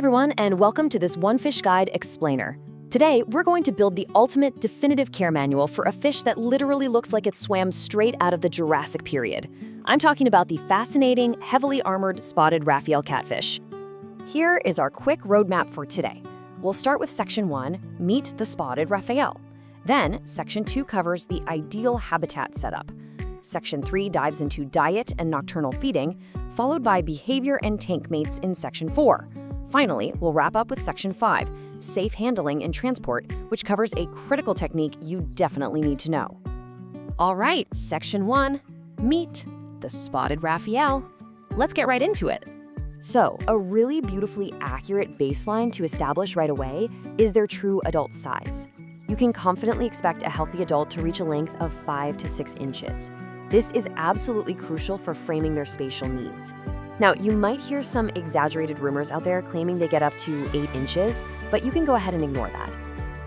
everyone, and welcome to this One Fish Guide Explainer. Today, we're going to build the ultimate definitive care manual for a fish that literally looks like it swam straight out of the Jurassic period. I'm talking about the fascinating, heavily armored Spotted Raphael Catfish. Here is our quick roadmap for today. We'll start with Section 1, Meet the Spotted Raphael. Then, Section 2 covers the ideal habitat setup. Section 3 dives into diet and nocturnal feeding, followed by behavior and tank mates in Section 4. Finally, we'll wrap up with Section 5, Safe Handling and Transport, which covers a critical technique you definitely need to know. All right, Section 1, Meet the Spotted Raphael. Let's get right into it. So, a really beautifully accurate baseline to establish right away is their true adult size. You can confidently expect a healthy adult to reach a length of 5 to 6 inches. This is absolutely crucial for framing their spatial needs. Now, you might hear some exaggerated rumors out there claiming they get up to 8 inches, but you can go ahead and ignore that.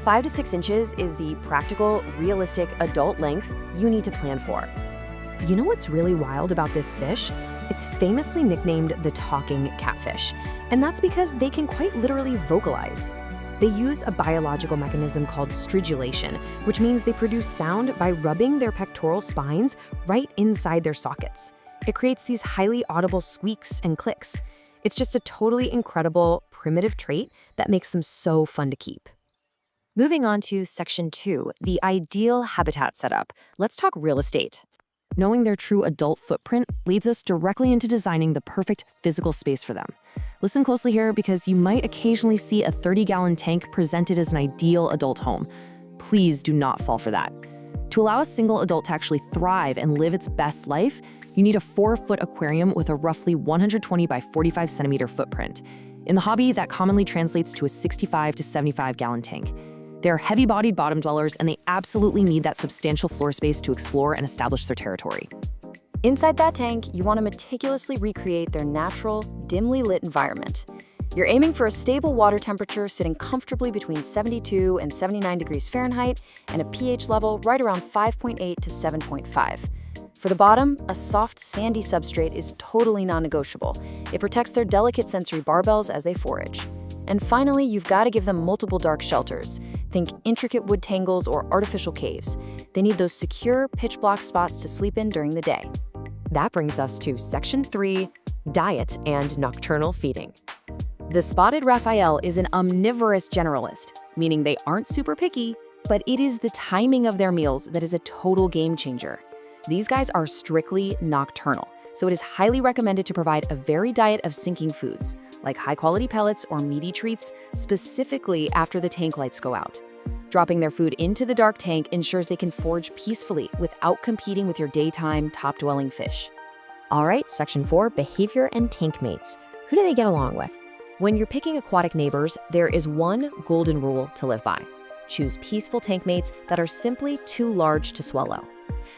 5 to 6 inches is the practical, realistic adult length you need to plan for. You know what's really wild about this fish? It's famously nicknamed the talking catfish, and that's because they can quite literally vocalize. They use a biological mechanism called stridulation, which means they produce sound by rubbing their pectoral spines right inside their sockets. It creates these highly audible squeaks and clicks. It's just a totally incredible, primitive trait that makes them so fun to keep. Moving on to Section 2, the ideal habitat setup. Let's talk real estate. Knowing their true adult footprint leads us directly into designing the perfect physical space for them. Listen closely here because you might occasionally see a 30-gallon tank presented as an ideal adult home. Please do not fall for that. To allow a single adult to actually thrive and live its best life, you need a 4-foot aquarium with a roughly 120 by 45 centimeter footprint. In the hobby, that commonly translates to a 65 to 75-gallon tank. They're heavy-bodied bottom dwellers, and they absolutely need that substantial floor space to explore and establish their territory. Inside that tank, you want to meticulously recreate their natural, dimly lit environment. You're aiming for a stable water temperature sitting comfortably between 72 and 79 degrees Fahrenheit and a pH level right around 5.8 to 7.5. For the bottom, a soft, sandy substrate is totally non-negotiable. It protects their delicate sensory barbels as they forage. And finally, you've got to give them multiple dark shelters. Think intricate wood tangles or artificial caves. They need those secure, pitch-black spots to sleep in during the day. That brings us to Section 3, Diet and Nocturnal Feeding. The Spotted Raphael is an omnivorous generalist, meaning they aren't super picky, but it is the timing of their meals that is a total game changer. These guys are strictly nocturnal, so it is highly recommended to provide a varied diet of sinking foods, like high-quality pellets or meaty treats, specifically after the tank lights go out. Dropping their food into the dark tank ensures they can forage peacefully without competing with your daytime, top-dwelling fish. All right, Section 4, Behavior and Tank Mates. Who do they get along with? When you're picking aquatic neighbors, there is one golden rule to live by. Choose peaceful tank mates that are simply too large to swallow.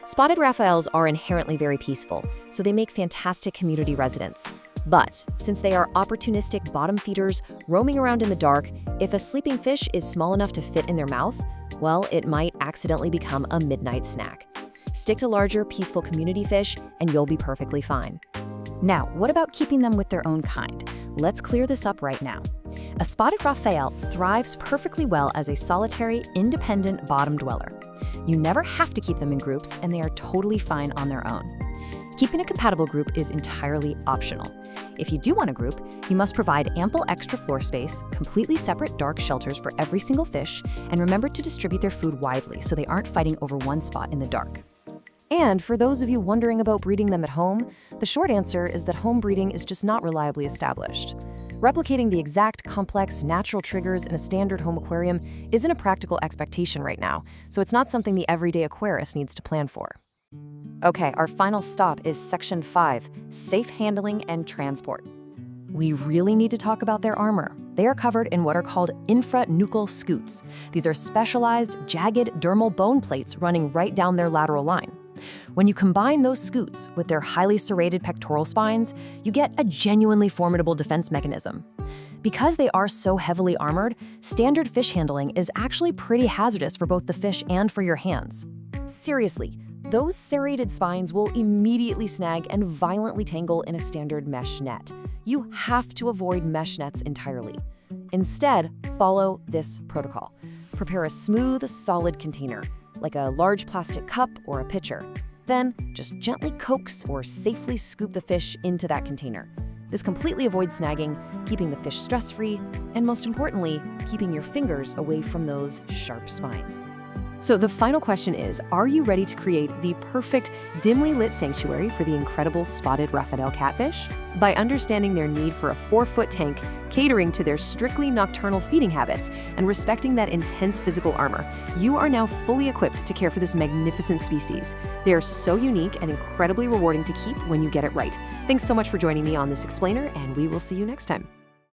Spotted Raphaels are inherently very peaceful, so they make fantastic community residents. But since they are opportunistic bottom feeders roaming around in the dark, if a sleeping fish is small enough to fit in their mouth, well, it might accidentally become a midnight snack. Stick to larger, peaceful community fish, and you'll be perfectly fine. Now, what about keeping them with their own kind? Let's clear this up right now. A Spotted Raphael thrives perfectly well as a solitary, independent bottom dweller. You never have to keep them in groups, and they are totally fine on their own. Keeping a compatible group is entirely optional. If you do want a group, you must provide ample extra floor space, completely separate dark shelters for every single fish, and remember to distribute their food widely so they aren't fighting over one spot in the dark. And for those of you wondering about breeding them at home, the short answer is that home breeding is just not reliably established. Replicating the exact, complex, natural triggers in a standard home aquarium isn't a practical expectation right now, so it's not something the everyday aquarist needs to plan for. Okay, our final stop is Section 5, Safe Handling and Transport. We really need to talk about their armor. They are covered in what are called infranuchal scutes. These are specialized, jagged dermal bone plates running right down their lateral line. When you combine those scutes with their highly serrated pectoral spines, you get a genuinely formidable defense mechanism. Because they are so heavily armored, standard fish handling is actually pretty hazardous for both the fish and for your hands. Seriously, those serrated spines will immediately snag and violently tangle in a standard mesh net. You have to avoid mesh nets entirely. Instead, follow this protocol. Prepare a smooth, solid container, like a large plastic cup or a pitcher. Then, just gently coax or safely scoop the fish into that container. This completely avoids snagging, keeping the fish stress-free, and most importantly, keeping your fingers away from those sharp spines. So the final question is, are you ready to create the perfect, dimly lit sanctuary for the incredible spotted Raphael catfish? By understanding their need for a 4-foot tank, catering to their strictly nocturnal feeding habits, and respecting that intense physical armor, you are now fully equipped to care for this magnificent species. They are so unique and incredibly rewarding to keep when you get it right. Thanks so much for joining me on this explainer, and we will see you next time.